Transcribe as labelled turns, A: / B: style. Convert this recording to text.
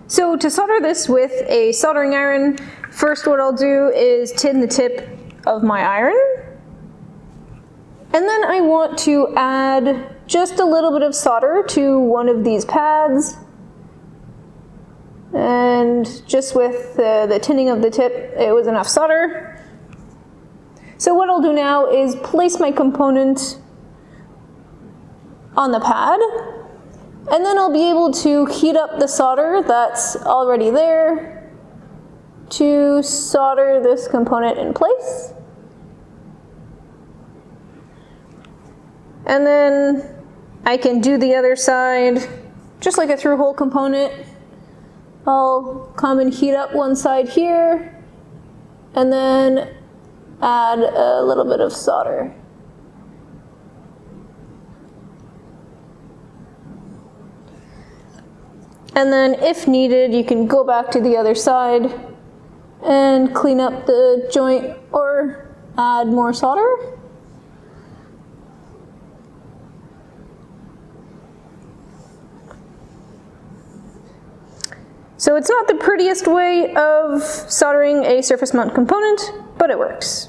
A: So to solder this with a soldering iron, first what I'll do is tin the tip of my iron. And then I want to add just a little bit of solder to one of these pads. And just with the tinning of the tip, it was enough solder. So what I'll do now is place my component on the pad, and then I'll be able to heat up the solder that's already there to solder this component in place. And then I can do the other side just like a through-hole component. I'll come and heat up one side here, and then add a little bit of solder. And then if needed, you can go back to the other side and clean up the joint or add more solder. So it's not the prettiest way of soldering a surface mount component, but it works.